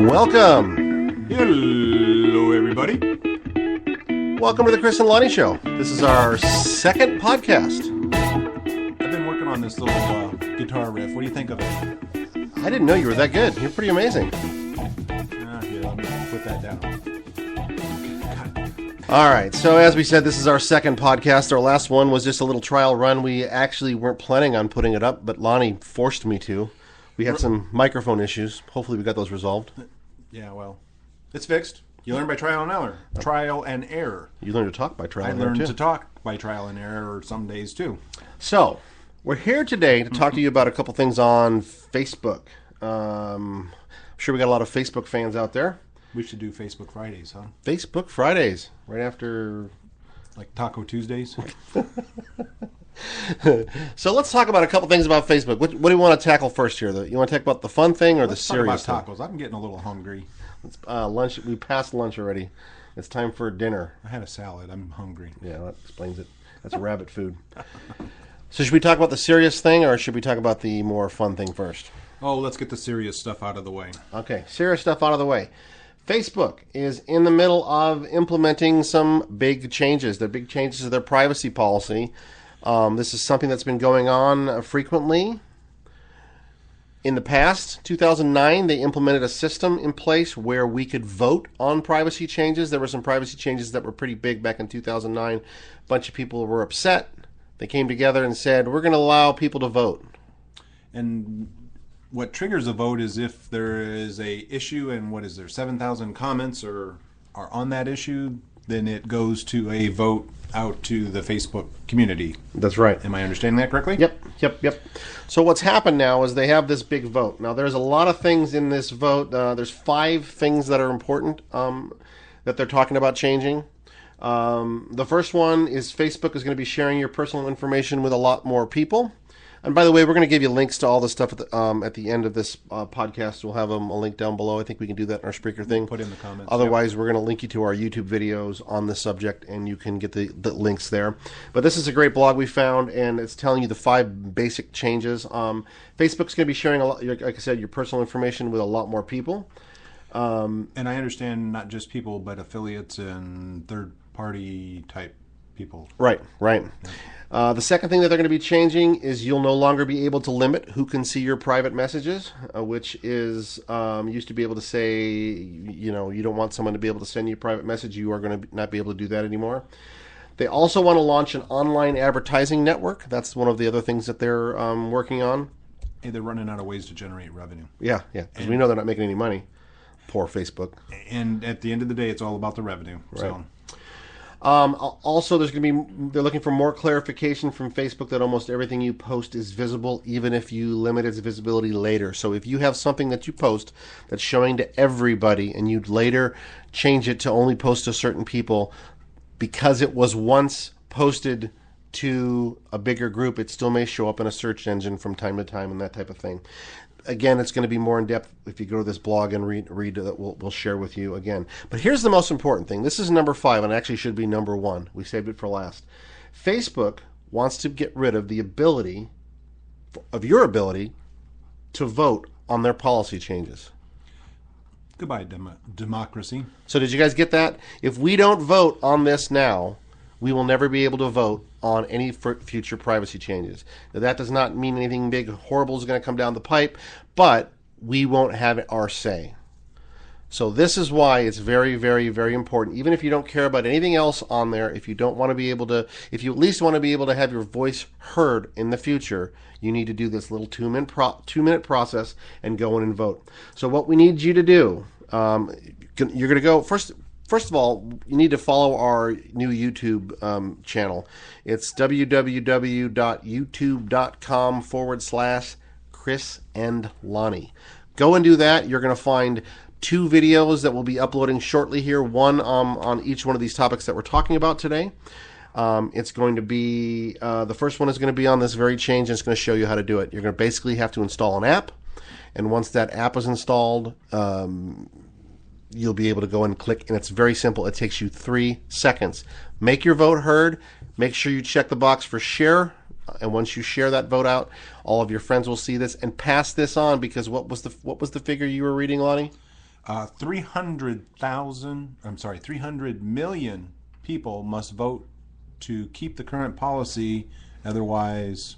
Welcome. Hello, everybody. Welcome to the Chris and Lonnie Show. This is our second podcast. I've been working on this little guitar riff. What do you think of it? I didn't know you were that good. You're pretty amazing. Here, let me put that down. All right. So as we said, this is our second podcast. Our last one was just a little trial run. We actually weren't planning on putting it up, but Lonnie forced me to. We had some microphone issues. Hopefully we got those resolved. Yeah, well, it's fixed. You learn by trial and error. Trial and error. You learned to talk by trial and error, I too. learned to talk by trial and error some days, too. So, we're here today to talk to you about a couple things on Facebook. I'm sure we got a lot of Facebook fans out there. We should do Facebook Fridays, huh? Facebook Fridays, right after... Like Taco Tuesdays? So let's talk about a couple things about Facebook. What do you want to tackle first here? You want to talk about the fun thing or the serious thing? Let's talk about tacos. I'm getting a little hungry. It's lunch. We passed lunch already. It's time for dinner. I had a salad. I'm hungry. Yeah, that explains it. That's rabbit food. So should we talk about the serious thing or should we talk about the more fun thing first? Oh, let's get the serious stuff out of the way. Okay, serious stuff out of the way. Facebook is in the middle of implementing some big changes. They're big changes to their privacy policy. This is something that's been going on frequently. In the past, 2009, they implemented a system in place where we could vote on privacy changes. There were some privacy changes that were pretty big back in 2009. A bunch of people were upset. They came together and said, we're going to allow people to vote. And what triggers a vote is if there is a issue and 7,000 comments are on that issue, then it goes to a vote out to the Facebook community. That's right. Am I understanding that correctly? Yep. So what's happened now is they have this big vote. Now there's a lot of things in this vote. There's 5 things that are important that they're talking about changing. The first one is Facebook is going to be sharing your personal information with a lot more people. And by the way, we're going to give you links to all the stuff at the end of this podcast. We'll have a link down below. I think we can do that in our Spreaker thing. Put in the comments. Otherwise, We're going to link you to our YouTube videos on this subject, and you can get the links there. But this is a great blog we found, and it's telling you the 5 basic changes. Facebook's going to be sharing, a lot, like I said, your personal information with a lot more people. And I understand not just people, but affiliates and third-party type people. Right. The second thing that they're going to be changing is you'll no longer be able to limit who can see your private messages, which is used to be able to say, you don't want someone to be able to send you a private message. You are going to not be able to do that anymore. They also want to launch an online advertising network. That's one of the other things that they're working on. Hey, they're running out of ways to generate revenue. Yeah, because we know they're not making any money. Poor Facebook. And at the end of the day, it's all about the revenue. Right. So. Also, they're looking for more clarification from Facebook that almost everything you post is visible, even if you limit its visibility later. So if you have something that you post that's showing to everybody and you later change it to only post to certain people, because it was once posted to a bigger group, it still may show up in a search engine from time to time and that type of thing. Again, it's going to be more in depth if you go to this blog and read that we'll share with you again. But here's the most important thing. This is number 5, and it actually should be number 1. We saved it for last. Facebook wants to get rid of your ability to vote on their policy changes. Goodbye, democracy. So did you guys get that? If we don't vote on this now, we will never be able to vote on any future privacy changes. Now, that does not mean anything big, horrible is going to come down the pipe, but we won't have our say. So this is why it's very, very, very important. Even if you don't care about anything else on there, if you don't want to be able to, if you at least want to be able to have your voice heard in the future, you need to do this little 2-minute process and go in and vote. So what we need you to do, you're going to go first. First of all, you need to follow our new YouTube channel. It's www.youtube.com/Chris and Lonnie. Go and do that. You're going to find 2 videos that we'll be uploading shortly here, one on each one of these topics that we're talking about today. It's going to be, the first one is going to be on this very change, and it's going to show you how to do it. You're going to basically have to install an app, and once that app is installed, you'll be able to go and click, and it's very simple. It takes you 3 seconds. Make your vote heard, Make sure you check the box for share. And once you share that vote out, all of your friends will see this and pass this on, because what was the figure you were reading, Lonnie? 300 million people must vote to keep the current policy. Otherwise,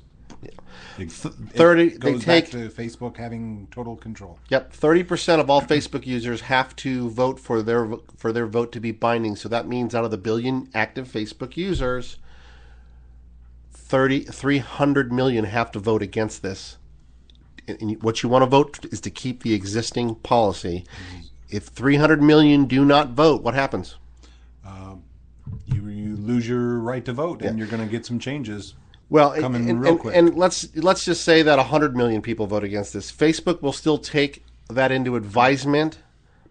it goes back to Facebook having total control. Yep, 30% of all Facebook users have to vote for their vote to be binding. So that means out of the billion active Facebook users, 300 million have to vote against this. And what you want to vote is to keep the existing policy. If 300 million do not vote, what happens? You lose your right to vote, and you're going to get some changes. Well, coming real quick. And let's just say that 100 million people vote against this. Facebook will still take that into advisement,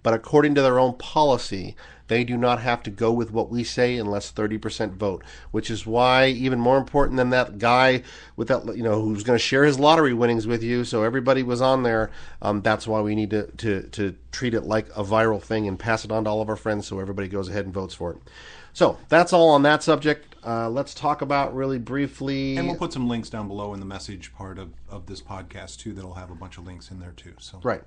but according to their own policy, they do not have to go with what we say unless 30% vote, which is why, even more important than that guy with that, who's going to share his lottery winnings with you, so everybody was on there. That's why we need to treat it like a viral thing and pass it on to all of our friends so everybody goes ahead and votes for it. So that's all on that subject. Let's talk about really briefly. And we'll put some links down below in the message part of this podcast, too, that'll have a bunch of links in there, too. So Right.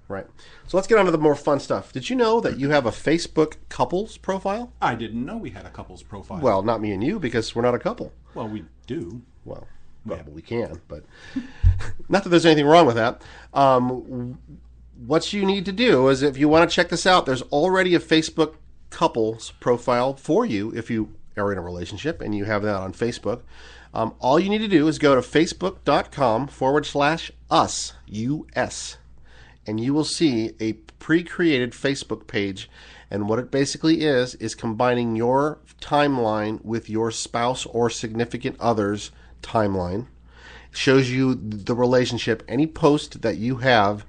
So let's get on to the more fun stuff. Did you know that you have a Facebook couples profile? I didn't know we had a couples profile. Well, not me and you, because we're not a couple. Well, we do. Well, we can, but not that there's anything wrong with that. What you need to do is, if you want to check this out, there's already a Facebook couples profile for you if you are in a relationship and you have that on Facebook. All you need to do is go to facebook.com/us, US, and you will see a pre-created Facebook page. And what it basically is combining your timeline with your spouse or significant other's timeline. It shows you the relationship, any post that you have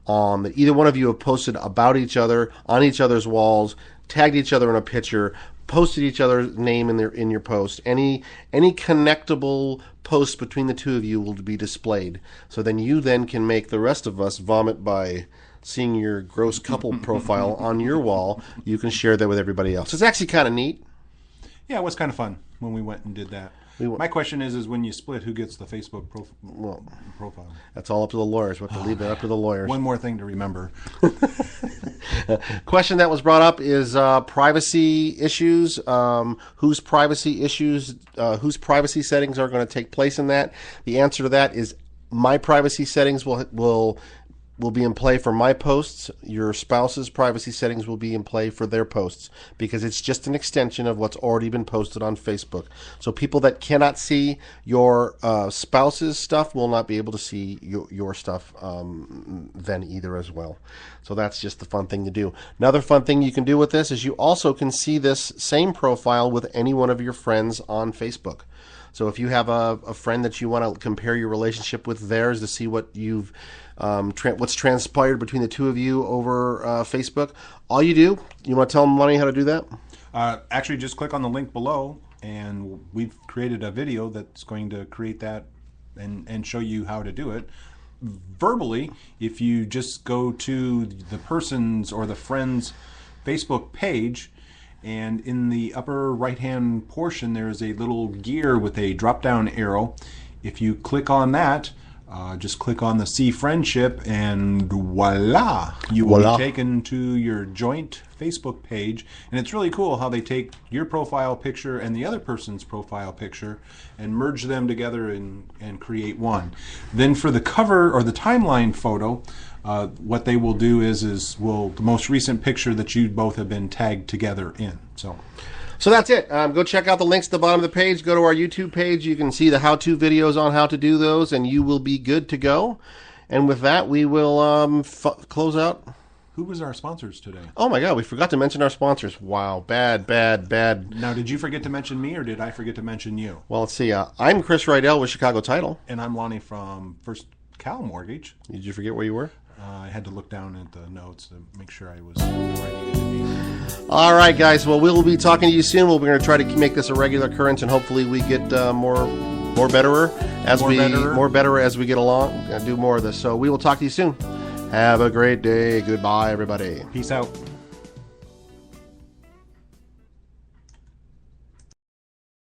that either one of you have posted about each other, on each other's walls, tagged each other in a picture, posted each other's name in your post. Any connectable posts between the two of you will be displayed. So then you can make the rest of us vomit by seeing your gross couple profile on your wall. You can share that with everybody else. It's actually kind of neat. Yeah, it was kind of fun when we went and did that. My question is when you split, who gets the Facebook profile? That's all up to the lawyers. We'll have to leave that up to the lawyers. One more thing to remember. Question that was brought up is privacy issues. Whose privacy settings are going to take place in that? The answer to that is my privacy settings will be in play for my posts. Your spouse's privacy settings will be in play for their posts, because it's just an extension of what's already been posted on Facebook. So people that cannot see your spouse's stuff will not be able to see your stuff then either as well. So that's just the fun thing to do. Another fun thing you can do with this is you also can see this same profile with any one of your friends on Facebook. So if you have a friend that you want to compare your relationship with theirs to see what you've what's transpired between the two of you over Facebook, all you want to tell them, Lonnie, how to do that? Actually, just click on the link below, and we've created a video that's going to create that and show you how to do it. Verbally, if you just go to the person's or the friend's Facebook page, and in the upper right-hand portion, there is a little gear with a drop-down arrow. If you click on that, just click on the See Friendship, and voila! You will be taken to your joint Facebook page. And it's really cool how they take your profile picture and the other person's profile picture and merge them together and create one. Then for the cover or the timeline photo, what they will do is the most recent picture that you both have been tagged together in. So that's it. Go check out the links at the bottom of the page. Go to our YouTube page. You can see the how-to videos on how to do those, and you will be good to go. And with that, we will close out. Who was our sponsors today? Oh, my God. We forgot to mention our sponsors. Wow. Bad. Now, did you forget to mention me, or did I forget to mention you? Well, let's see. I'm Chris Rydell with Chicago Title. And I'm Lonnie from First Cal Mortgage. Did you forget where you were? I had to look down at the notes to make sure I was where I needed to be. All right, guys. Well, we'll be talking to you soon. We're going to try to make this a regular occurrence, and hopefully we get more better as we get along. Do more of this. So we will talk to you soon. Have a great day. Goodbye, everybody. Peace out.